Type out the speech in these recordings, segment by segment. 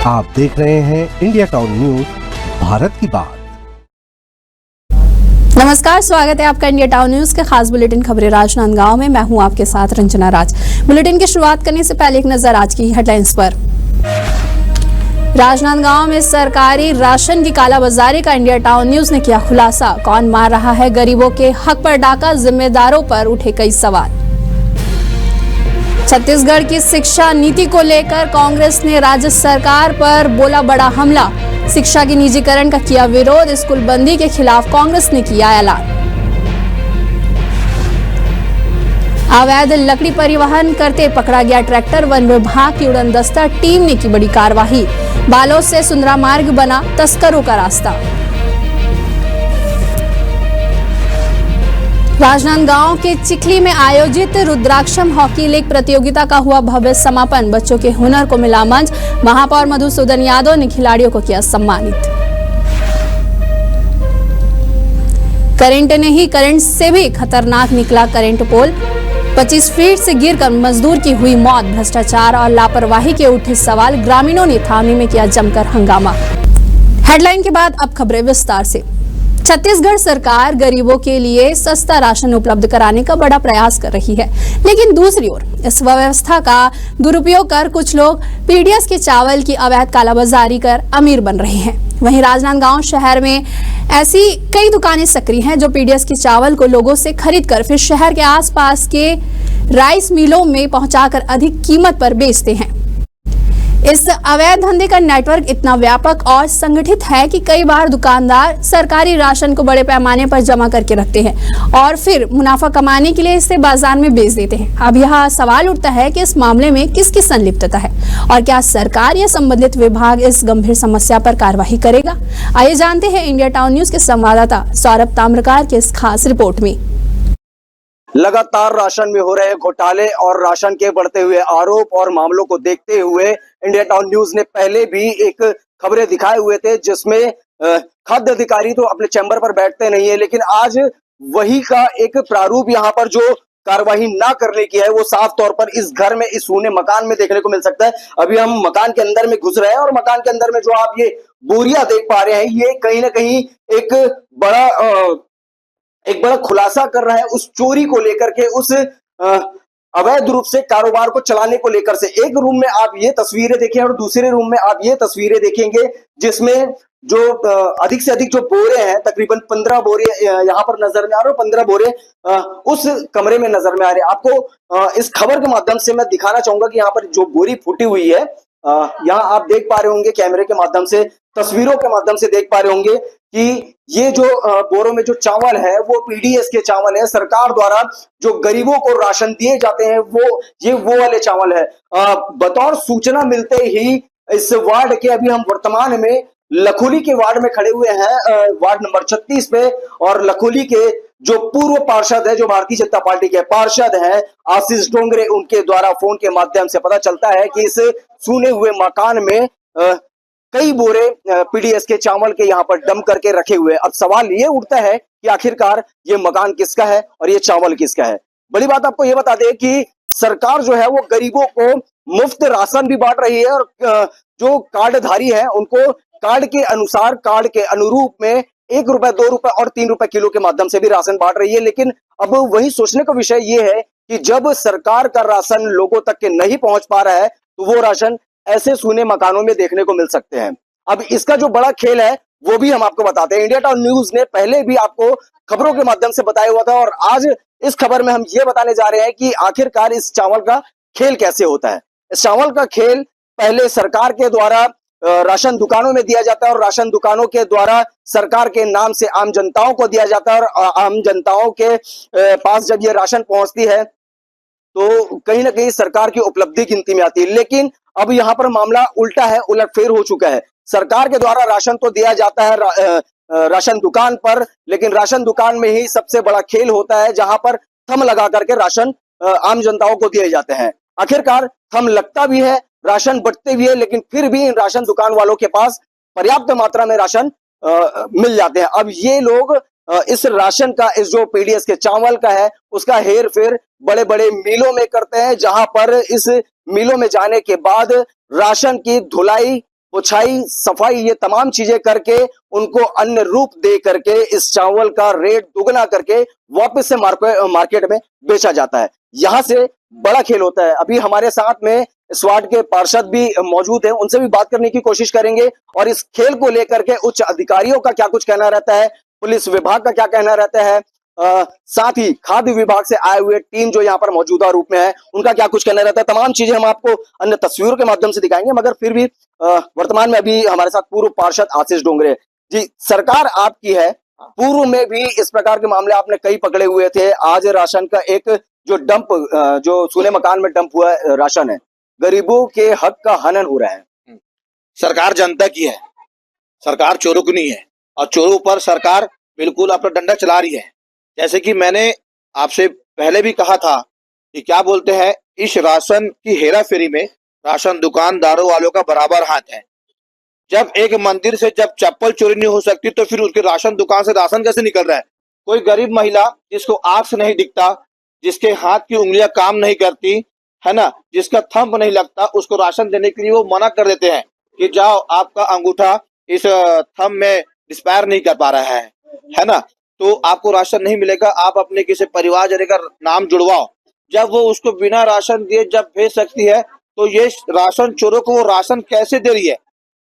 आप देख रहे हैं इंडिया टाउन न्यूज, भारत की बात। नमस्कार, स्वागत है आपका इंडिया टाउन न्यूज के खास बुलेटिन खबरें राजनांदगांव में। मैं हूं आपके साथ रंजना राज। बुलेटिन की शुरुआत करने से पहले एक नजर आज की हेडलाइंस पर। राजनांदगांव में सरकारी राशन की कालाबाजारी का इंडिया टाउन न्यूज ने किया खुलासा। कौन मार रहा है गरीबों के हक पर डाका, जिम्मेदारों पर उठे कई सवाल। छत्तीसगढ़ की शिक्षा नीति को लेकर कांग्रेस ने राज्य सरकार पर बोला बड़ा हमला। शिक्षा के निजीकरण का किया विरोध, स्कूल बंदी के खिलाफ कांग्रेस ने किया ऐलान। अवैध लकड़ी परिवहन करते पकड़ा गया ट्रैक्टर, वन विभाग की उड़नदस्ता टीम ने की बड़ी कार्रवाई। बालोद से सुंदरा मार्ग बना तस्करों का रास्ता। राजनांदगांव के चिखली में आयोजित रुद्राक्षम हॉकी लीग प्रतियोगिता का हुआ भव्य समापन। बच्चों के हुनर को मिला मंच। महापौर मधुसूदन यादव ने खिलाड़ियों को किया सम्मानित। करंट से भी खतरनाक निकला करंट पोल। 25 फीट से गिरकर मजदूर की हुई मौत। भ्रष्टाचार और लापरवाही के उठे सवाल, ग्रामीणों ने थाने में किया जमकर हंगामा। हेडलाइन के बाद अब खबरें विस्तार से। छत्तीसगढ़ सरकार गरीबों के लिए सस्ता राशन उपलब्ध कराने का बड़ा प्रयास कर रही है, लेकिन दूसरी ओर इस व्यवस्था का दुरुपयोग कर कुछ लोग पीडीएस के चावल की अवैध कालाबाजारी कर अमीर बन रहे हैं। वहीं राजनांदगांव शहर में ऐसी कई दुकानें सक्रिय हैं जो पीडीएस के चावल को लोगों से खरीद कर फिर शहर के आसपास के राइस मिलों में पहुंचाकर अधिक कीमत पर बेचते हैं। इस अवैध धंधे का नेटवर्क इतना व्यापक और संगठित है कि कई बार दुकानदार सरकारी राशन को बड़े पैमाने पर जमा करके रखते हैं और फिर मुनाफा कमाने के लिए इसे बाजार में बेच देते हैं। अब यह सवाल उठता है कि इस मामले में किसकी संलिप्तता है और क्या सरकार या संबंधित विभाग इस गंभीर समस्या पर कार्रवाई करेगा। आइए जानते हैं इंडिया टाउन न्यूज के संवाददाता सौरभ ताम्रकार की इस खास रिपोर्ट में। लगातार राशन में हो रहे घोटाले और राशन के बढ़ते हुए आरोप और मामलों को देखते हुए इंडिया टाउन न्यूज ने पहले भी एक खबरें दिखाए हुए थे, जिसमें खाद्य अधिकारी तो अपने चैम्बर पर बैठते नहीं है, लेकिन आज वही का एक प्रारूप यहाँ पर जो कार्रवाई ना करने की है वो साफ तौर पर इस घर में, इस सूने मकान में देखने को मिल सकता है। अभी हम मकान के अंदर में घुस रहे हैं और मकान के अंदर में जो आप ये बोरियां देख पा रहे हैं, ये कहीं ना कहीं एक बड़ा खुलासा कर रहा है उस चोरी को लेकर के, उस अवैध रूप से कारोबार को चलाने को लेकर से। एक रूम में आप ये तस्वीरें देखिए और दूसरे रूम में आप ये तस्वीरें देखेंगे, जिसमें जो अधिक से अधिक जो बोरे हैं, तकरीबन 15 बोरे यहाँ पर नजर में आ रहे हैं, 15 बोरे उस कमरे में नजर में आ रहे हैं। आपको इस खबर के माध्यम से मैं दिखाना चाहूंगा कि यहाँ पर जो बोरी फूटी हुई है, यहाँ आप देख पा रहे होंगे कैमरे के माध्यम से, तस्वीरों के माध्यम से देख पा रहे होंगे कि ये जो बोरों में जो चावल है वो पीडीएस के चावल है। सरकार द्वारा जो गरीबों को राशन दिए जाते हैं वो वाले चावल है। बतौर सूचना मिलते ही इस वार्ड के, अभी हम वर्तमान में लखोली के वार्ड में खड़े हुए हैं, वार्ड नंबर 36 पे, और लखोली के जो पूर्व पार्षद है, जो भारतीय जनता पार्टी के पार्षद हैं, आशीष डोंगरे, उनके द्वारा फोन के माध्यम से पता चलता है कि इस सुने हुए मकान में कई बोरे पीडीएस के चावल के यहाँ पर डम करके रखे हुए। अब सवाल ये उठता है कि आखिरकार ये मकान किसका है और ये चावल किसका है। बड़ी बात आपको ये बता दें कि सरकार जो है वो गरीबों को मुफ्त राशन भी बांट रही है और जो कार्डधारी है उनको कार्ड के अनुसार, कार्ड के अनुरूप में 1 रुपए, 2 रुपए और 3 रुपए किलो के माध्यम से भी राशन बांट रही है। लेकिन अब वही सोचने का विषय ये है कि जब सरकार का राशन लोगों तक के नहीं पहुंच पा रहा है तो वो राशन ऐसे सूने मकानों में देखने को मिल सकते हैं। अब इसका जो बड़ा खेल है वो भी हम आपको बताते हैं। इंडिया टाउन न्यूज ने पहले भी आपको खबरों के माध्यम से बताया हुआ था और आज इस खबर में हम ये बताने जा रहे हैं कि आखिरकार इस चावल का खेल कैसे होता है। इस चावल का खेल पहले सरकार के द्वारा राशन दुकानों में दिया जाता है और राशन दुकानों के द्वारा सरकार के नाम से आम जनताओं को दिया जाता है और आम जनताओं के पास जब ये राशन पहुंचती है तो कहीं ना कहीं सरकार की उपलब्धि गिनती में आती है। लेकिन अब यहाँ पर मामला उल्टा है, उलटफेर हो चुका है। सरकार के द्वारा राशन तो दिया जाता है राशन दुकान पर, लेकिन राशन दुकान में ही सबसे बड़ा खेल होता है जहां पर थंब लगा करके राशन आम जनताओं को दिए जाते हैं। आखिरकार थंब लगता भी है, राशन बंटते भी है, लेकिन फिर भी इन राशन दुकान वालों के पास पर्याप्त मात्रा में राशन मिल जाते हैं। अब ये लोग इस राशन का, इस जो पीडीएस के चावल का है, उसका हेर फेर बड़े बड़े मिलों में करते हैं, जहां पर इस मिलों में जाने के बाद राशन की धुलाई पुछाई सफाई ये तमाम चीजें करके उनको अन्य रूप दे करके इस चावल का रेट दुगना करके वापस से मार्केट में बेचा जाता है। यहाँ से बड़ा खेल होता है। अभी हमारे साथ में स्वाट के पार्षद भी मौजूद हैं, उनसे भी बात करने की कोशिश करेंगे और इस खेल को लेकर के उच्च अधिकारियों का क्या कुछ कहना रहता है, पुलिस विभाग का क्या कहना रहता है, साथ ही खाद्य विभाग से आए हुए टीम जो यहाँ पर मौजूदा रूप में है उनका क्या कुछ कहना रहता है। तमाम चीजें हम आपको अन्य तस्वीरों के माध्यम से दिखाएंगे, मगर फिर भी वर्तमान में अभी हमारे साथ पूर्व पार्षद आशीष डोंगरे जी, सरकार आपकी है, पूर्व में भी इस प्रकार के मामले आपने कई पकड़े हुए थे। आज राशन का एक जो डंप जो सूने मकान में डंप हुआ राशन है, गरीबों के हक का हनन हो रहा है। सरकार जनता की है, सरकार चोरों की नहीं है और चोरों पर सरकार बिल्कुल अपना डंडा चला रही है। जैसे कि मैंने आपसे पहले भी कहा था कि क्या बोलते हैं, इस राशन की हेरा फेरी में राशन दुकानदारों वालों का बराबर हाथ है। जब एक मंदिर से जब चप्पल चोरी नहीं हो सकती तो फिर उसके राशन दुकान से राशन कैसे निकल रहा है। कोई गरीब महिला जिसको आंख से नहीं दिखता, जिसके हाथ की उंगलियां काम नहीं करती है ना, जिसका थंब नहीं लगता, उसको राशन देने के लिए वो मना कर देते हैं कि जाओ आपका अंगूठा इस थंब में एक्सपायर नहीं कर पा रहा है ना, तो आपको राशन नहीं मिलेगा, आप अपने किसी परिवारजन का नाम जुड़वाओ। जब वो उसको बिना राशन दिए जब भेज सकती है तो ये राशन चोरों को वो राशन कैसे दे रही है।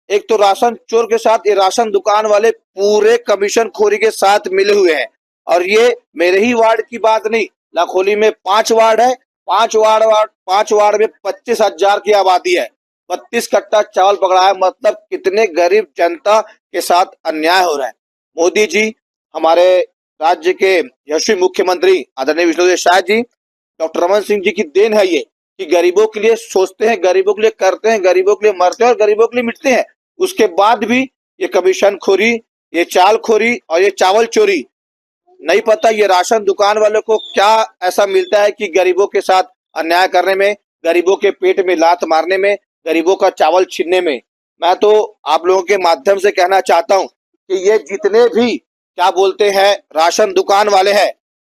एक तो राशन चोर के साथ ये राशन दुकान वाले पूरे कमीशन खोरी के साथ मिले हुए हैं। और ये मेरे ही वार्ड की बात नहीं, लाखोली में 5 वार्ड है, 5 वार्ड में 25,000 की आबादी है, 32 कट्टा चावल पकड़ा है। मतलब कितने गरीब जनता के साथ अन्याय हो रहा है। मोदी जी, हमारे राज्य के यशस्वी मुख्यमंत्री आदरणीय विष्णुदेव साय जी, डॉक्टर रमन सिंह जी की देन है ये कि गरीबों के लिए सोचते हैं, गरीबों के लिए करते हैं, गरीबों के लिए मरते हैं और गरीबों के लिए मिटते हैं। उसके बाद भी ये कमीशन खोरी, ये चाल खोरी और ये चावल चोरी, नहीं पता ये राशन दुकान वालों को क्या ऐसा मिलता है कि गरीबों के साथ अन्याय करने में, गरीबों के पेट में लात मारने में, गरीबों का चावल छीनने में। मैं तो आप लोगों के माध्यम से कहना चाहता हूं कि ये जितने भी क्या बोलते हैं राशन दुकान वाले हैं,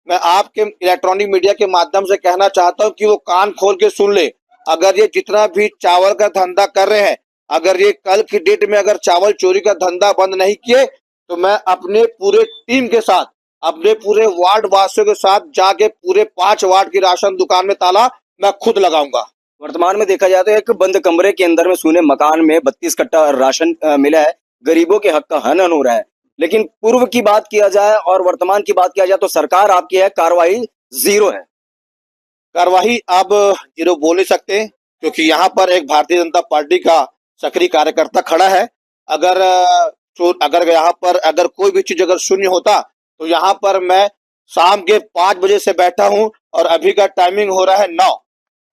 मैं आपके इलेक्ट्रॉनिक मीडिया के माध्यम से कहना चाहता हूं कि वो कान खोल के सुन ले। अगर ये जितना भी चावल का धंधा कर रहे हैं, अगर ये कल की डेट में अगर चावल चोरी का धंधा बंद नहीं किए तो मैं अपने पूरे टीम के साथ, अपने पूरे वार्ड वासियों के साथ जाके पूरे 5 वार्ड की राशन दुकान में ताला मैं खुद लगाऊंगा। वर्तमान में देखा जाए तो एक बंद कमरे के अंदर में सूने मकान में 32 कट्टा राशन मिला है, गरीबों के हक का हनन हो रहा है। लेकिन पूर्व की बात किया जाए और वर्तमान की बात किया जाए तो सरकार आपकी है, कार्रवाई जीरो है। कार्रवाई आप जीरो बोल नहीं सकते, क्योंकि यहाँ पर एक भारतीय जनता पार्टी का सक्रिय कार्यकर्ता खड़ा है। अगर यहाँ पर अगर कोई भी चीज अगर शून्य होता तो यहाँ पर मैं शाम के 5 बजे से बैठा हूँ और अभी का टाइमिंग हो रहा है 9।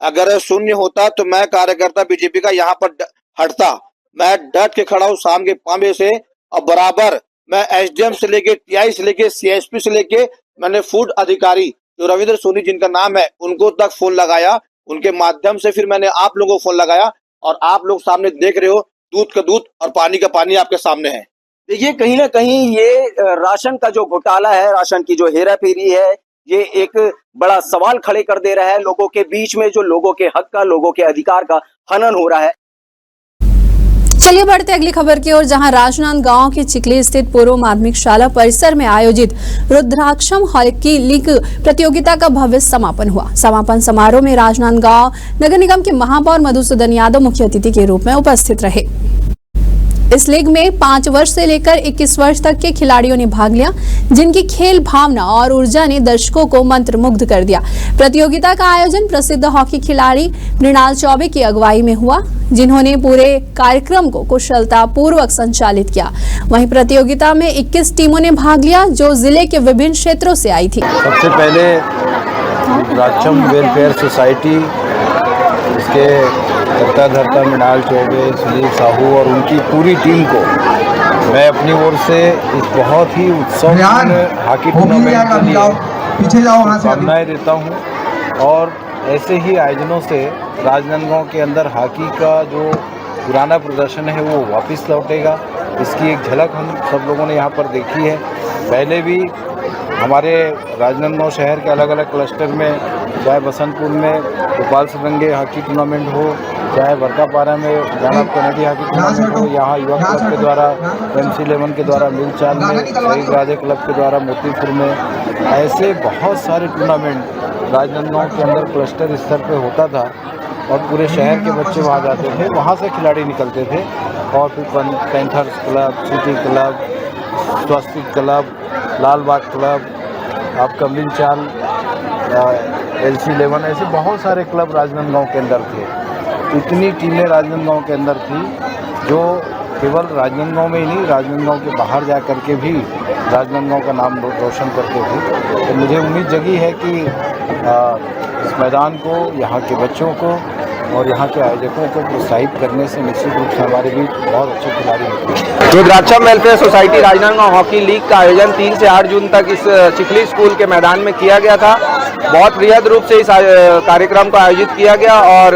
अगर शून्य होता तो मैं कार्यकर्ता बीजेपी का यहाँ पर हटता। मैं डट के खड़ा हूँ शाम के 5 बजे से और बराबर मैं एसडीएम से लेके टीआई से लेके सीएसपी से लेके मैंने फूड अधिकारी जो रविंद्र सोनी जिनका नाम है उनको तक फोन लगाया। उनके माध्यम से फिर मैंने आप लोगों को फोन लगाया और आप लोग सामने देख रहे हो, दूध का दूध और पानी का पानी आपके सामने है। देखिए, कहीं ना कहीं ये राशन का जो घोटाला है, राशन की जो हेरा फेरी है, ये एक बड़ा सवाल खड़े कर दे रहा है लोगों के बीच में, जो लोगों के हक का, लोगों के अधिकार का हनन हो रहा है। चलिए बढ़ते अगली खबर की ओर, जहां राजनांदगांव के चिखली स्थित पूर्व माध्यमिक शाला परिसर में आयोजित रुद्राक्षम हॉकी लीग प्रतियोगिता का भव्य समापन हुआ। समापन समारोह में राजनांदगांव नगर निगम के महापौर मधुसूदन यादव मुख्य अतिथि के रूप में उपस्थित रहे। इस लीग में 5 वर्ष से लेकर 21 वर्ष तक के खिलाड़ियों ने भाग लिया, जिनकी खेल भावना और ऊर्जा ने दर्शकों को मंत्रमुग्ध कर दिया। प्रतियोगिता का आयोजन प्रसिद्ध हॉकी खिलाड़ी मृणाल चौबे की अगुवाई में हुआ, जिन्होंने पूरे कार्यक्रम को कुशलता पूर्वक संचालित किया। वहीं प्रतियोगिता में 21 टीमों ने भाग लिया, जो जिले के विभिन्न क्षेत्रों से आई थी। सबसे पहले रुद्राक्षम वेलफेयर सोसाइटी, इसके करता धरता मृणाल चौबे, सुनील साहू और उनकी पूरी टीम को मैं अपनी ओर से इस बहुत ही उत्सवपूर्ण हॉकी टूर्नामेंट के लिए शुभकामनाएं देता हूं। और ऐसे ही आयोजनों से राजनांदगांव के अंदर हॉकी का जो पुराना प्रदर्शन है वो वापस लौटेगा। इसकी एक झलक हम सब लोगों ने यहाँ पर देखी है। पहले भी हमारे राजनांदगांव शहर के अलग अलग क्लस्टर में चाहे बसंतपुर में गोपाल सरंगे हॉकी टूर्नामेंट हो, चाहे बरकापारा में जानब कनेडी हॉकी टूर्नामेंट हो, यहाँ युवा क्लब के द्वारा MC11 के द्वारा मिलचाल में, शहीद राजे क्लब के द्वारा मोतीपुर में, ऐसे बहुत सारे टूर्नामेंट राजनांदगांव के अंदर क्लस्टर स्तर पे होता था और पूरे शहर के बच्चे वहाँ जाते थे, वहाँ से खिलाड़ी निकलते थे और फिर पैंथर्स क्लब, सिटी क्लब, स्वस्तिक क्लब, लाल बाग क्लब, आपका मिलचाल, LC11, ऐसे बहुत सारे क्लब राजनांदगांव के अंदर थे। इतनी टीमें राजनांदगांव के अंदर थी जो केवल राजनांदगांव में ही नहीं, राजनांदगांव के बाहर जा कर के भी राजनांदगांव का नाम रोशन करते थे। तो मुझे उम्मीद जगी है कि इस मैदान को, यहाँ के बच्चों को और यहाँ के आयोजकों को प्रोत्साहित करने से निश्चित रूप से हमारे बीच बहुत अच्छे खिलाड़ी होते हैं। Rudraksham welfare society Rajnandgaon hockey league का आयोजन 3 से 8 जून तक इस चिखली स्कूल के मैदान में किया गया था। बहुत बृहद रूप से इस कार्यक्रम को आयोजित किया गया और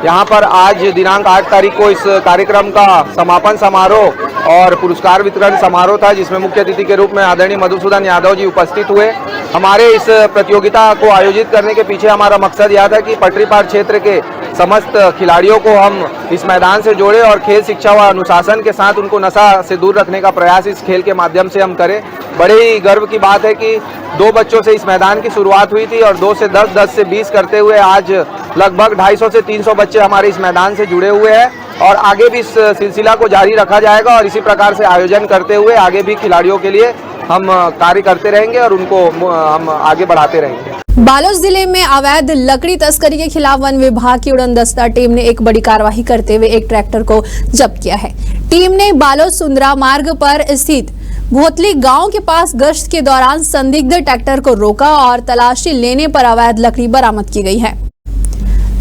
यहाँ पर आज दिनांक 8 तारीख को इस कार्यक्रम का समापन समारोह और पुरस्कार वितरण समारोह था, जिसमें मुख्य अतिथि के रूप में आदरणीय मधुसूदन यादव जी उपस्थित हुए। हमारे इस प्रतियोगिता को आयोजित करने के पीछे हमारा मकसद यह था कि पटरीपार क्षेत्र के समस्त खिलाड़ियों को हम इस मैदान से जोड़े और खेल शिक्षा व अनुशासन के साथ उनको नशा से दूर रखने का प्रयास इस खेल के माध्यम से हम करें। बड़े ही गर्व की बात है कि 2 बच्चों से इस मैदान की शुरुआत हुई थी और 2 से 10, 10 से 20 करते हुए आज लगभग 250 से 300 बच्चे हमारे इस मैदान से जुड़े हुए हैं और आगे भी इस सिलसिला को जारी रखा जाएगा और इसी प्रकार से आयोजन करते हुए आगे भी खिलाड़ियों के लिए हम कार्य करते रहेंगे और उनको हम आगे बढ़ाते रहेंगे। बालोद जिले में अवैध लकड़ी तस्करी के खिलाफ वन विभाग की उड़नदस्ता टीम ने एक बड़ी कार्रवाई करते हुए एक ट्रैक्टर को जब्त किया है। टीम ने बालोद सुंदरा मार्ग पर स्थित भोतली गांव के पास गश्त के दौरान संदिग्ध ट्रैक्टर को रोका और तलाशी लेने पर अवैध लकड़ी बरामद की गई है।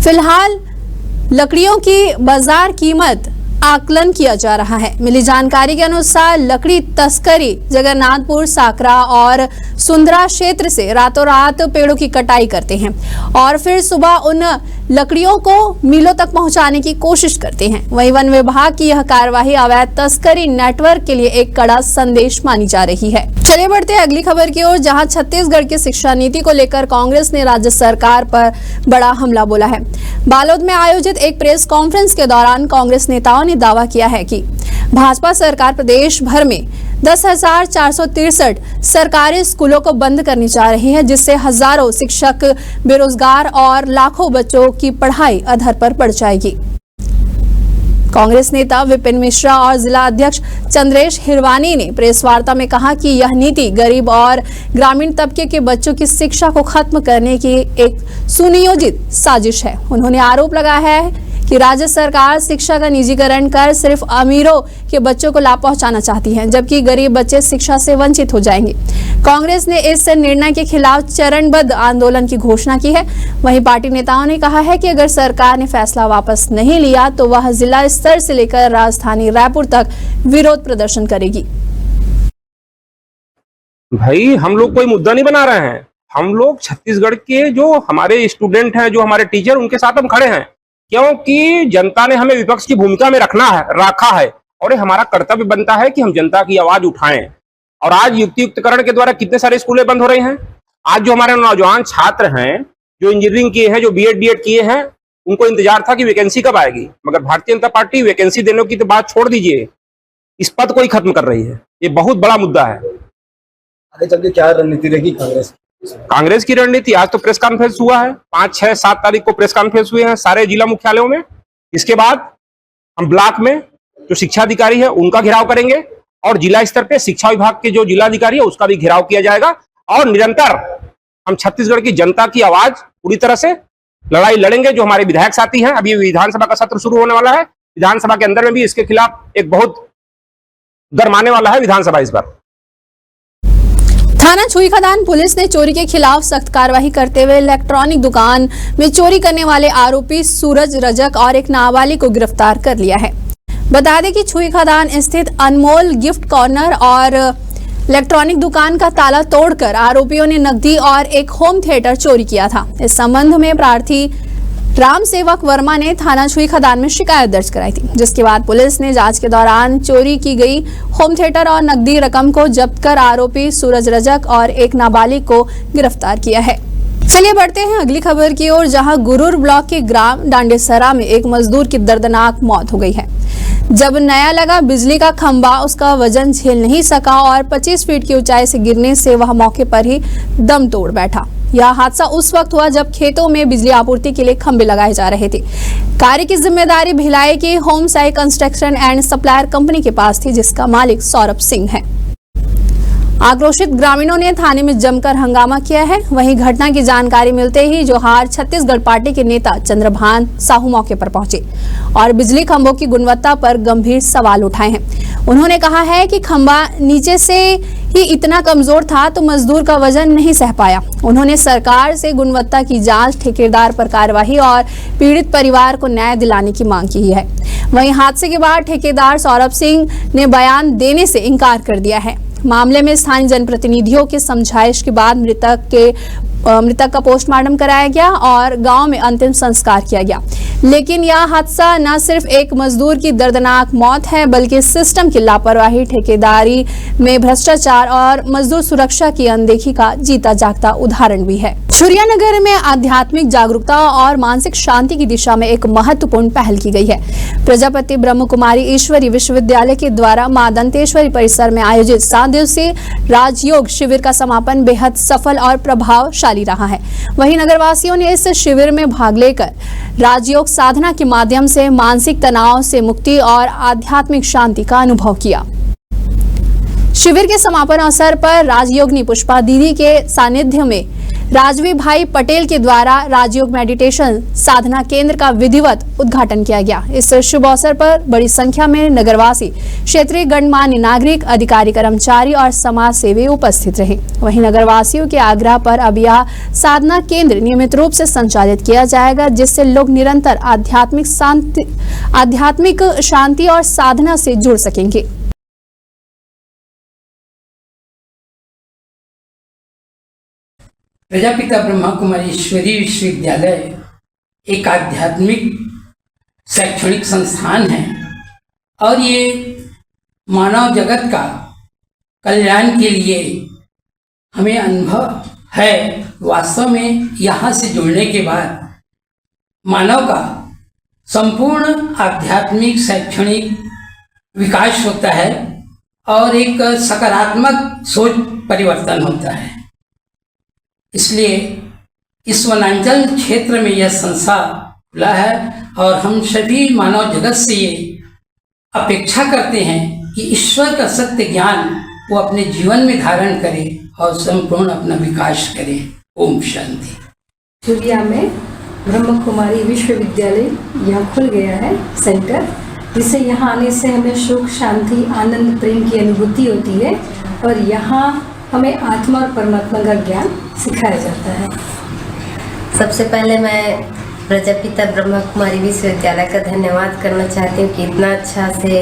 फिलहाल लकड़ियों की बाजार कीमत आकलन किया जा रहा है। मिली जानकारी के अनुसार लकड़ी तस्करी जगन्नाथपुर, साकरा और सुंदरा क्षेत्र से रातों रात पेड़ों की कटाई करते हैं और फिर सुबह उन लकड़ियों को मिलों तक पहुंचाने की कोशिश करते हैं। वहीं वन विभाग की यह कार्यवाही अवैध तस्करी नेटवर्क के लिए एक कड़ा संदेश मानी जा रही है। चलिए बढ़ते हैं अगली खबर की ओर, जहां छत्तीसगढ़ की शिक्षा नीति को लेकर कांग्रेस ने राज्य सरकार पर बड़ा हमला बोला है। बालोद में आयोजित एक प्रेस कॉन्फ्रेंस के दौरान कांग्रेस नेताओं ने दावा किया है कि भाजपा सरकार प्रदेश भर में 10,463 सरकारी स्कूलों को बंद करने जा रही है, जिससे हजारों शिक्षक बेरोजगार और लाखों बच्चों की पढ़ाई अधर पर पड़ जाएगी। कांग्रेस नेता विपिन मिश्रा और जिला अध्यक्ष चंद्रेश हिरवानी ने प्रेस वार्ता में कहा कि यह नीति गरीब और ग्रामीण तबके के बच्चों की शिक्षा को खत्म करने की एक सुनियोजित साजिश है। उन्होंने आरोप लगाया है कि राज्य सरकार शिक्षा का निजीकरण कर सिर्फ अमीरों के बच्चों को लाभ पहुंचाना चाहती है, जबकि गरीब बच्चे शिक्षा से वंचित हो जाएंगे। कांग्रेस ने इस निर्णय के खिलाफ चरणबद्ध आंदोलन की घोषणा की है। वहीं पार्टी नेताओं ने कहा है कि अगर सरकार ने फैसला वापस नहीं लिया तो वह जिला स्तर से लेकर राजधानी रायपुर तक विरोध प्रदर्शन करेगी। भाई हम लोग कोई मुद्दा नहीं बना रहे हैं, हम लोग छत्तीसगढ़ के जो हमारे स्टूडेंट हैं, जो हमारे टीचर, उनके साथ हम खड़े हैं, क्योंकि जनता ने हमें विपक्ष की भूमिका में रखा है और ये हमारा कर्तव्य बनता है कि हम जनता की आवाज उठाएं। और आज युक्तियुक्तकरण के द्वारा कितने सारे स्कूलें बंद हो रही हैं। आज जो हमारे नौजवान छात्र हैं, जो इंजीनियरिंग किए हैं, जो BEd DEd किए हैं, उनको इंतजार था कि वैकेंसी कब आएगी, मगर भारतीय जनता पार्टी वैकेंसी देने की तो बात छोड़ दीजिए, इस पद को ही खत्म कर रही है। ये बहुत बड़ा मुद्दा है। आगे चल के क्या रणनीति रहेगी कांग्रेस की रणनीति? आज तो प्रेस कॉन्फ्रेंस हुआ है, 5, 6, 7 तारीख को प्रेस कॉन्फ्रेंस हुए हैं सारे जिला मुख्यालयों में। इसके बाद हम ब्लॉक में जो शिक्षा अधिकारी है उनका घेराव करेंगे और जिला स्तर पे शिक्षा विभाग के जो जिलाधिकारी है उसका भी घेराव किया जाएगा और निरंतर हम छत्तीसगढ़ की जनता की आवाज पूरी तरह से लड़ाई लड़ेंगे। जो हमारे विधायक साथी हैं, अभी विधानसभा का सत्र शुरू होने वाला है, विधानसभा के अंदर में भी इसके खिलाफ एक बहुत गरमाने वाला है विधानसभा इस बार। थाना छुईखदान पुलिस ने चोरी के खिलाफ सख्त कार्रवाई करते हुए इलेक्ट्रॉनिक दुकान में चोरी करने वाले आरोपी सूरज रजक और एक नाबालिग को गिरफ्तार कर लिया है। बता दें कि छुईखदान स्थित अनमोल गिफ्ट कॉर्नर और इलेक्ट्रॉनिक दुकान का ताला तोड़कर आरोपियों ने नकदी और एक होम थिएटर चोरी किया था। इस संबंध में प्रार्थी राम सेवक वर्मा ने थाना छुईखदान में शिकायत दर्ज कराई थी, जिसके बाद पुलिस ने जांच के दौरान चोरी की गई होम थिएटर और नकदी रकम को जब्त कर आरोपी सूरज रजक और एक नाबालिग को गिरफ्तार किया है। चलिए बढ़ते हैं अगली खबर की ओर, जहां गुरूर ब्लॉक के ग्राम डांडेसरा में एक मजदूर की दर्दनाक मौत हो गई है। जब नया लगा बिजली का खंभा उसका वजन झेल नहीं सका और 25 फीट की ऊंचाई से गिरने से वह मौके पर ही दम तोड़ बैठा। यह हादसा उस वक्त हुआ जब खेतों में बिजली आपूर्ति के लिए खंभे लगाए जा रहे थे। कार्य की जिम्मेदारी भिलाई की home Sai construction and supplier company के पास थी, जिसका मालिक सौरभ सिंह है। आक्रोशित ग्रामीणों ने थाने में जमकर हंगामा किया है। वहीं घटना की जानकारी मिलते ही जोहार छत्तीसगढ़ पार्टी के नेता चंद्रभान साहू मौके पर पहुंचे और बिजली खंभों की गुणवत्ता पर गंभीर सवाल उठाए हैं। उन्होंने कहा है कि खंभा नीचे से ही इतना कमजोर था तो मजदूर का वजन नहीं सह पाया। उन्होंने सरकार से गुणवत्ता की जांच, ठेकेदार पर कार्रवाई और पीड़ित परिवार को न्याय दिलाने की मांग की है। वहीं हादसे के बाद ठेकेदार सौरभ सिंह ने बयान देने से इनकार कर दिया है। मामले में स्थानीय जनप्रतिनिधियों के समझाइश के बाद मृतक का पोस्टमार्टम कराया गया और गांव में अंतिम संस्कार किया गया। लेकिन यह हादसा न सिर्फ एक मजदूर की दर्दनाक मौत है, बल्कि सिस्टम की लापरवाही, ठेकेदारी में भ्रष्टाचार और मजदूर सुरक्षा की अनदेखी का जीता जागता उदाहरण भी है। छुरियानगर में आध्यात्मिक जागरूकता और मानसिक शांति की दिशा में एक महत्वपूर्ण पहल की गई है। प्रजापति ब्रह्म कुमारी ईश्वरी विश्वविद्यालय के द्वारा मां दंतेश्वरी परिसर में आयोजित 7 दिवसीय राजयोग शिविर का समापन बेहद सफल और प्रभावशाली रहा है। वहीं नगरवासियों ने इस शिविर में भाग लेकर राजयोग साधना के माध्यम से मानसिक तनाव से मुक्ति और आध्यात्मिक शांति का अनुभव किया। शिविर के समापन अवसर पर राजयोगिनी पुष्पा दीदी के सानिध्य में राजवी भाई पटेल के द्वारा राजयोग मेडिटेशन साधना केंद्र का विधिवत उद्घाटन किया गया। इस शुभ अवसर पर बड़ी संख्या में नगरवासी, क्षेत्रीय गणमान्य नागरिक, अधिकारी, कर्मचारी और समाज सेवी उपस्थित रहे। वहीं नगरवासियों के आग्रह पर अब यह साधना केंद्र नियमित रूप से संचालित किया जाएगा, जिससे लोग निरंतर आध्यात्मिक शांति और साधना से जुड़ सकेंगे। प्रजापिता ब्रह्मा कुमारी ईश्वरी विश्वविद्यालय एक आध्यात्मिक शैक्षणिक संस्थान है और ये मानव जगत का कल्याण के लिए हमें अनुभव है। वास्तव में यहाँ से जुड़ने के बाद मानव का संपूर्ण आध्यात्मिक शैक्षणिक विकास होता है और एक सकारात्मक सोच परिवर्तन होता है। इसलिए इस वनांचल क्षेत्र में यह संस्था खुला है और हम सभी मानव जगत से ये अपेक्षा करते हैं कि ईश्वर का सत्य ज्ञान वो अपने जीवन में धारण करे और संपूर्ण अपना विकास करे। ओम शांति। छुरिया में ब्रह्म कुमारी विश्वविद्यालय यहाँ खुल गया है सेंटर, जिससे यहाँ आने से हमें सुख, शांति, आनंद, प्रेम की अनुभूति होती है और यहाँ हमें आत्मा और परमात्मा का ज्ञान सिखाया जाता है। सबसे पहले मैं प्रजापिता ब्रह्म कुमारी विश्वविद्यालय का धन्यवाद करना चाहती हूँ कि इतना अच्छा से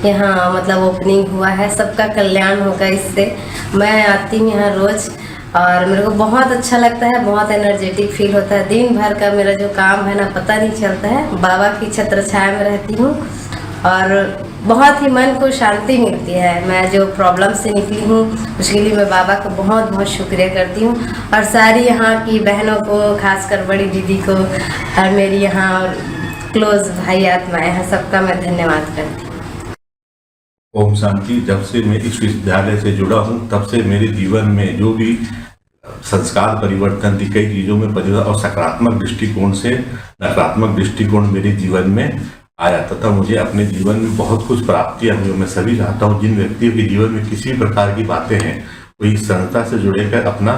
यहाँ मतलब ओपनिंग हुआ है। सबका कल्याण होगा इससे। मैं आती हूँ यहाँ रोज़ और मेरे को बहुत अच्छा लगता है, बहुत एनर्जेटिक फील होता है। दिन भर का मेरा जो काम है ना पता नहीं चलता है। बाबा की छत्र छाया में रहती हूँ और बहुत ही मन को शांति मिलती है। मैं जो प्रॉब्लम से निकली हूँ उसके लिए मैं बाबा को बहुत बहुत शुक्रिया करती हूँ और सारी यहाँ की बहनों को, खासकर बड़ी दीदी को और मेरी यहाँ और क्लोज भाई आत्माएं हैं, सबका मैं धन्यवाद करती हूँ। ओम शांति। जब से मैं इस विश्वविद्यालय से जुड़ा हूँ तब से मेरे जीवन में जो भी संस्कार परिवर्तन थी, कई चीज़ों में परिवर्तन और सकारात्मक दृष्टिकोण से नकारात्मक दृष्टिकोण मेरे जीवन में आया तथा मुझे अपने जीवन में बहुत कुछ प्राप्तियां हुई। मैं सभी चाहता हूं जिन व्यक्तियों के जीवन में किसी प्रकार की बातें हैं वो इस संस्था से जुड़कर अपना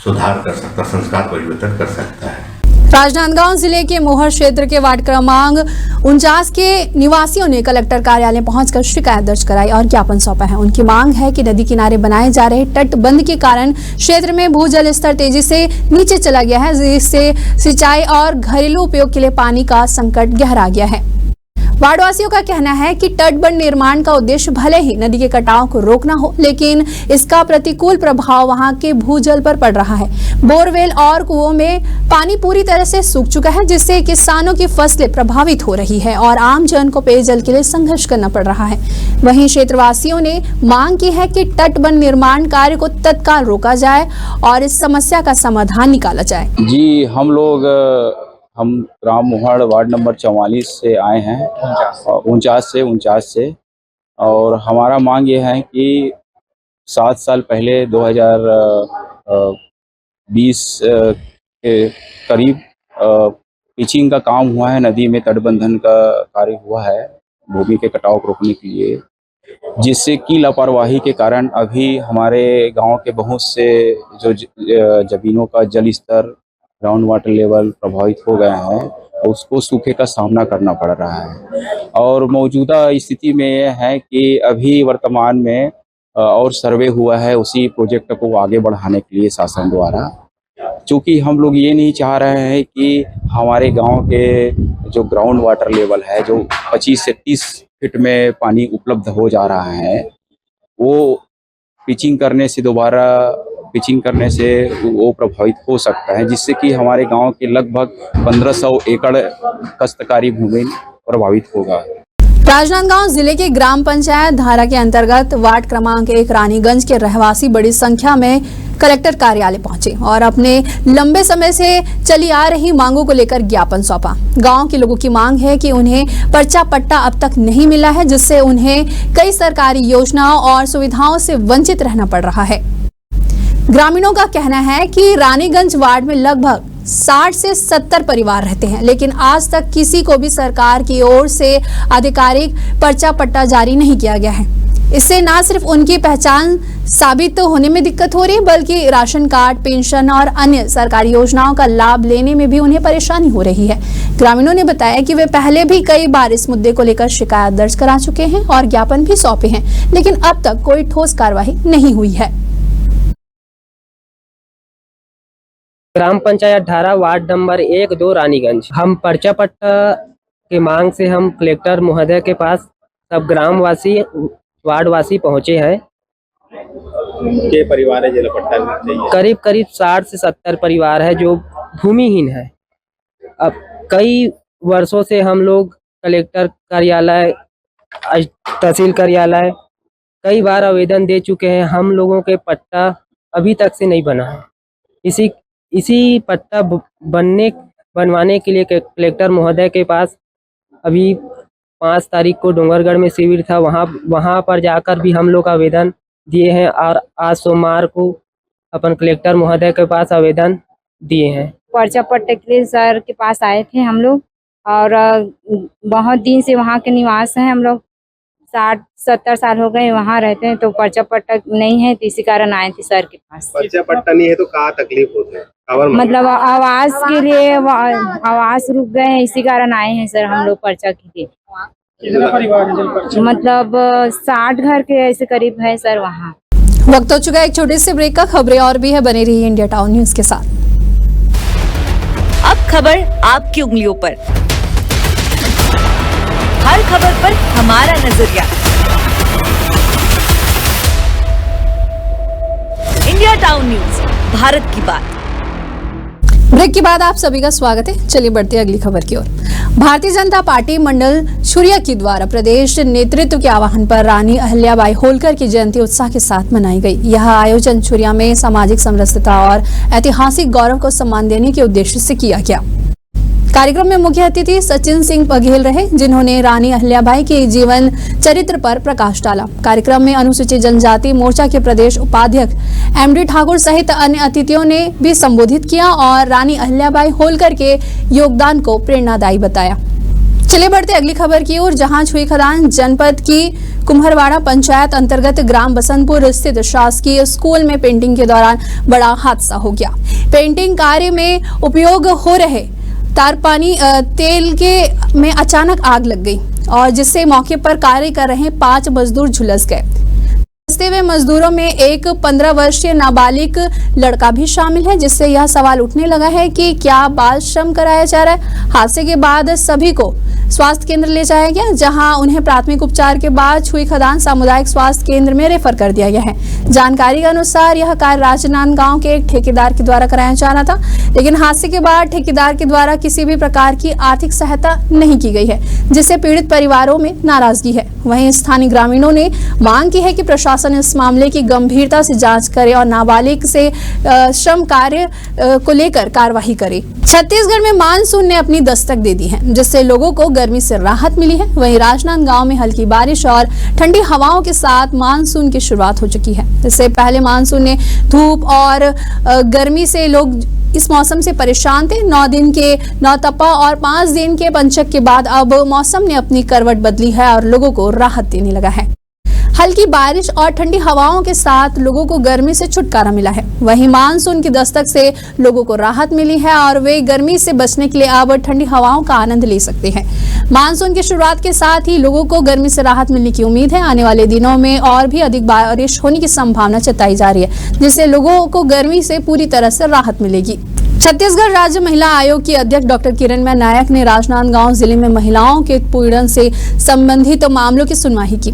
सुधार कर सकता, संस्कार परिवर्तन कर सकता है। राजनांदगांव जिले के मोहर क्षेत्र के वार्ड क्रमांक 49 के निवासियों ने कलेक्टर कार्यालय पहुंचकर शिकायत दर्ज कराई और ज्ञापन सौंपा है। उनकी मांग है कि नदी किनारे बनाए जा रहे तटबंध के कारण क्षेत्र में भूजल स्तर तेजी से नीचे चला गया है, जिससे सिंचाई और घरेलू उपयोग के लिए पानी का संकट गहरा गया है। वार्डवासियों का कहना है कि तटबंध निर्माण का उद्देश्य भले ही नदी के कटाव को रोकना हो, लेकिन इसका प्रतिकूल प्रभाव वहां के भूजल पर पड़ रहा है। बोरवेल और कुओं में पानी पूरी तरह से सूख चुका है, जिससे किसानों की फसलें प्रभावित हो रही है और आम जन को पेयजल के लिए संघर्ष करना पड़ रहा है। वहीं क्षेत्रवासियों ने मांग की है कि तटबंध निर्माण कार्य को तत्काल रोका जाए और इस समस्या का समाधान निकाला जाए। जी, हम ग्राम मोहड़ वार्ड नंबर 44 से आए हैं, 49 से, और हमारा मांग ये है कि 7 साल पहले 2020 के करीब पिचिंग का काम हुआ है, नदी में तटबंधन का कार्य हुआ है भूमि के कटाव को रोकने के लिए, जिससे कि लापरवाही के कारण अभी हमारे गांव के बहुत से जो जमीनों का जल स्तर, ग्राउंड वाटर लेवल प्रभावित हो गए हैं और उसको सूखे का सामना करना पड़ रहा है। और मौजूदा स्थिति में यह है कि अभी वर्तमान में और सर्वे हुआ है उसी प्रोजेक्ट को आगे बढ़ाने के लिए शासन द्वारा, क्योंकि हम लोग ये नहीं चाह रहे हैं कि हमारे गांव के जो ग्राउंड वाटर लेवल है, जो 25 से 30 फीट में पानी उपलब्ध हो जा रहा है, वो पिचिंग करने से वो प्रभावित हो सकता है, जिससे कि हमारे गांव के लगभग 1500 एकड़ काश्तकारी भूमि प्रभावित होगा। राजनांदगांव जिले के ग्राम पंचायत धारा के अंतर्गत वार्ड क्रमांक 1 रानीगंज के रहवासी बड़ी संख्या में कलेक्टर कार्यालय पहुंचे और अपने लंबे समय से चली आ रही मांगों को लेकर ज्ञापन सौंपा। गांव के लोगों की मांग है कि उन्हें पर्चा पट्टा अब तक नहीं मिला है, जिससे उन्हें कई सरकारी योजनाओं और सुविधाओं से वंचित रहना पड़ रहा है। ग्रामीणों का कहना है कि रानीगंज वार्ड में लगभग 60 से 70 परिवार रहते हैं, लेकिन आज तक किसी को भी सरकार की ओर से आधिकारिक पर्चा पट्टा जारी नहीं किया गया है। इससे न सिर्फ उनकी पहचान साबित होने में दिक्कत हो रही है, बल्कि राशन कार्ड, पेंशन और अन्य सरकारी योजनाओं का लाभ लेने में भी उन्हें परेशानी हो रही है। ग्रामीणों ने बताया कि वे पहले भी कई बार इस मुद्दे को लेकर शिकायत दर्ज करा चुके हैं और ज्ञापन भी सौंपे हैं, लेकिन अब तक कोई ठोस कार्रवाई नहीं हुई है। ग्राम पंचायत धारा वार्ड नंबर 1, 2 रानीगंज। हम पर्चा पट्टा के मांग से हम कलेक्टर महोदय के पास सब ग्रामवासी वार्डवासी पहुंचे हैं। के परिवार है जिला पट्टा चाहिए? करीब 60 से 70 परिवार है जो भूमिहीन है। अब कई वर्षों से हम लोग कलेक्टर कार्यालय, तहसील कार्यालय कई बार आवेदन दे चुके हैं। हम लोगों के पट्टा अभी तक से नहीं बना है। इसी पट्टा बनवाने के लिए कलेक्टर महोदय के पास अभी 5 तारीख को डोंगरगढ़ में शिविर था, वहाँ पर जाकर भी हम लोग आवेदन दिए हैं और आज सोमवार को अपन कलेक्टर महोदय के पास आवेदन दिए हैं। पर्चा पट्टे के लिए सर के पास आए थे हम लोग और बहुत दिन से वहाँ के निवास हैं। हम लोग 60-70 साल हो गए वहाँ रहते हैं, तो पर्चा पट्टा नहीं है, तो इसी कारण आए थे सर के पास। पर्चा पट्टा नहीं है तो कहाँ तकलीफ होता है? मतलब आवास के लिए आवास रुक गए हैं, इसी कारण आए हैं सर हम लोग पर्चा के लिए। कितना परिवार है? मतलब 60 घर के ऐसे करीब है सर वहाँ। वक्त हो चुका है एक छोटे से ब्रेक का। खबरें और भी है, बने रहिए इंडिया टाउन न्यूज के साथ। अब खबर आपकी उंगलियों पर, हर खबर पर हमारा नजरिया। इंडिया टाउन न्यूज, भारत की बात। ब्रेक के बाद आप सभी का स्वागत है। चलिए बढ़ते हैं अगली खबर की ओर। भारतीय जनता पार्टी मंडल छुरिया के द्वारा प्रदेश नेतृत्व के आह्वान पर रानी अहिल्याबाई होलकर की जयंती उत्साह के साथ मनाई गई। यह आयोजन छुरिया में सामाजिक समरसता और ऐतिहासिक गौरव को सम्मान देने के उद्देश्य से किया गया। कार्यक्रम में मुख्य अतिथि सचिन सिंह बघेल रहे, जिन्होंने रानी अहिल्याबाई के जीवन चरित्र पर प्रकाश डाला। कार्यक्रम में अनुसूचित जनजाति मोर्चा के प्रदेश उपाध्यक्ष एमडी ठाकुर सहित अन्य अतिथियों ने भी संबोधित किया और रानी अहिल्याबाई होलकर के योगदान को प्रेरणादायी बताया। चलिए बढ़ते अगली खबर की ओर, जहां छुईखदान जनपद की कुम्हरवाड़ा पंचायत अंतर्गत ग्राम बसंतपुर स्थित शासकीय स्कूल में पेंटिंग के दौरान बड़ा हादसा हो गया। पेंटिंग कार्य में उपयोग हो रहे तारपानी तेल के में अचानक आग लग गई और जिससे मौके पर कार्य कर रहे 5 मजदूर झुलस गए। झुलसते हुए मजदूरों में एक 15 वर्षीय नाबालिग लड़का भी शामिल है, जिससे यह सवाल उठने लगा है कि क्या बाल श्रम कराया जा रहा है। हादसे के बाद सभी को स्वास्थ्य केंद्र ले जाया गया, जहां उन्हें प्राथमिक उपचार के बाद छुई खदान सामुदायिक स्वास्थ्य केंद्र में रेफर कर दिया गया है। जानकारी के अनुसार यह कार्य राजनांदगांव के एक ठेकेदार के द्वारा कराया जाना था, लेकिन हादसे के बाद ठेकेदार के द्वारा किसी भी प्रकार की आर्थिक सहायता नहीं की गई है, जिससे पीड़ित परिवारों में नाराजगी है। वहीं स्थानीय ग्रामीणों ने मांग की है कि प्रशासन इस मामले की गंभीरता से जांच करे और नाबालिग से श्रम कार्य को लेकर कार्रवाई करे। छत्तीसगढ़ में मानसून ने अपनी दस्तक दे दी है, जिससे लोगों को गर्मी से राहत मिली है। वहीं राजनांदगांव में हल्की बारिश और ठंडी हवाओं के साथ मानसून की शुरुआत हो चुकी है। इससे पहले मानसून ने धूप और गर्मी से लोग इस मौसम से परेशान थे। 9 दिन के नौतपा और 5 दिन के पंचक के बाद अब मौसम ने अपनी करवट बदली है और लोगों को राहत देने लगा है। हल्की बारिश और ठंडी हवाओं के साथ लोगों को गर्मी से छुटकारा मिला है। वहीं मानसून की दस्तक से लोगों को राहत मिली है और वे गर्मी से बचने के लिए अब ठंडी हवाओं का आनंद ले सकते हैं। मानसून की शुरुआत के साथ ही लोगों को गर्मी से राहत मिलने की उम्मीद है। आने वाले दिनों में और भी अधिक बारिश होने की संभावना जताई जा रही है, जिससे लोगों को गर्मी से पूरी तरह से राहत मिलेगी। छत्तीसगढ़ राज्य महिला आयोग की अध्यक्ष डॉक्टर किरणमय नायक ने राजनांदगांव जिले में महिलाओं के उत्पीड़न से संबंधित मामलों की सुनवाई की।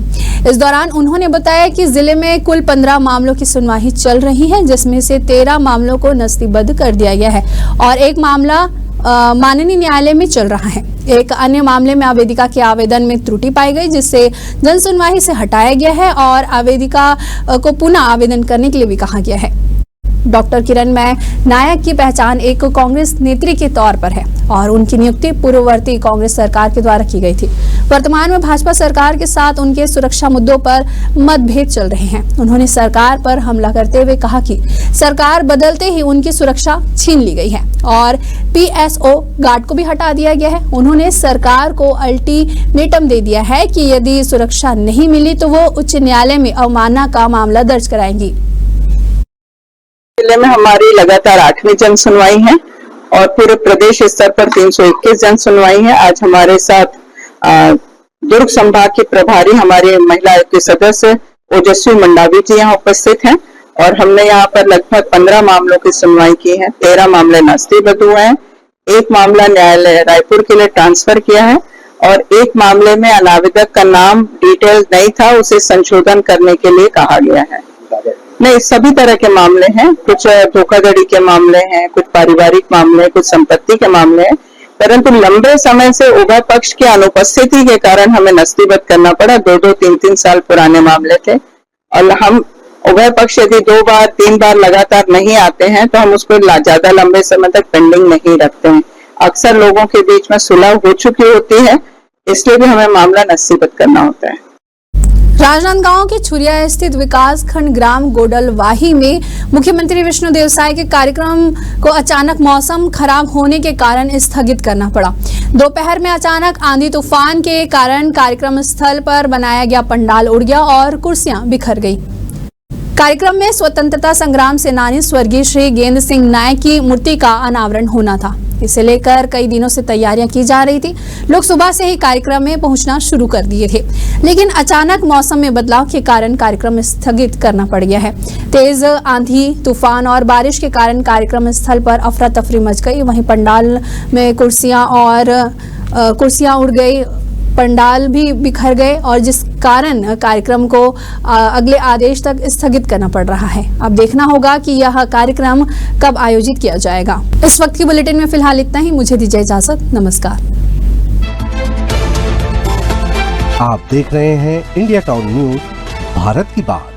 इस दौरान उन्होंने बताया कि जिले में कुल 15 मामलों की सुनवाई चल रही है, जिसमें से 13 मामलों को नस्तीबद्ध कर दिया गया है और एक मामला माननीय न्यायालय में चल रहा है। एक अन्य मामले में आवेदिका के आवेदन में त्रुटि पाई गई, जिससे जन सुनवाई से हटाया गया है और आवेदिका को पुनः आवेदन करने के लिए भी कहा गया है। डॉक्टर किरणमय नायक की पहचान एक कांग्रेस नेत्री के तौर पर है और उनकी नियुक्ति पूर्ववर्ती कांग्रेस सरकार के द्वारा की गई थी। वर्तमान में भाजपा सरकार के साथ उनके सुरक्षा मुद्दों पर मतभेद चल रहे हैं। उन्होंने सरकार पर हमला करते हुए कहा कि सरकार बदलते ही उनकी सुरक्षा छीन ली गई है और PSO गार्ड को भी हटा दिया गया है। उन्होंने सरकार को अल्टीमेटम दे दिया है कि यदि सुरक्षा नहीं मिली तो वो उच्च न्यायालय में अवमानना का मामला दर्ज कराएंगी। जिले में हमारी लगातार 8वीं जन सुनवाई है और पूरे प्रदेश स्तर पर 321 जन सुनवाई है। आज हमारे साथ दुर्ग संभाग की प्रभारी हमारे महिला आयोग के सदस्य ओजस्वी मंडावी जी यहाँ उपस्थित हैं और हमने यहाँ पर लगभग 15 मामलों की सुनवाई की है। 13 मामले नस्तीबद्ध हुए हैं, एक मामला न्यायालय रायपुर के लिए ट्रांसफर किया है और एक मामले में अनावेदक का नाम डिटेल नहीं था, उसे संशोधन करने के लिए कहा गया है। नहीं, सभी तरह के मामले हैं, कुछ धोखाधड़ी के मामले हैं, कुछ पारिवारिक मामले, कुछ संपत्ति के मामले हैं, परंतु लंबे समय से उभय पक्ष की अनुपस्थिति के कारण हमें नस्तीबद्ध करना पड़ा। 2-2, 3-3 साल पुराने मामले थे और हम उभय पक्ष यदि 2 बार 3 बार लगातार नहीं आते हैं तो हम उसको ज्यादा लंबे समय तक पेंडिंग नहीं रखते हैं। अक्सर लोगों के बीच में सुलह हो चुकी होती है, इसलिए भी हमें मामला नस्तीबद्ध करना होता है। राजनांदगांव के छुरिया स्थित विकास खंड ग्राम गोडलवाही में मुख्यमंत्री विष्णुदेव साय के कार्यक्रम को अचानक मौसम खराब होने के कारण स्थगित करना पड़ा। दोपहर में अचानक आंधी तूफान के कारण कार्यक्रम स्थल पर बनाया गया पंडाल उड़ गया और कुर्सियां बिखर गई। कार्यक्रम में स्वतंत्रता संग्राम सेनानी स्वर्गीय श्री गेंद सिंह नायक की मूर्ति का अनावरण होना था। इसे लेकर कई दिनों से तैयारियां की जा रही थी। लोग सुबह से ही कार्यक्रम में पहुंचना शुरू कर दिए थे, लेकिन अचानक मौसम में बदलाव के कारण कार्यक्रम स्थगित करना पड़ गया है। तेज आंधी तूफान और बारिश के कारण कार्यक्रम स्थल पर अफरा तफरी मच गई। वहीं पंडाल में कुर्सियां उड़ गई, पंडाल भी बिखर गए और जिस कारण कार्यक्रम को अगले आदेश तक स्थगित करना पड़ रहा है। अब देखना होगा कि यह कार्यक्रम कब आयोजित किया जाएगा। इस वक्त की बुलेटिन में फिलहाल इतना ही। मुझे दीजिए इजाजत। नमस्कार। आप देख रहे हैं इंडिया टाउन न्यूज, भारत की बात।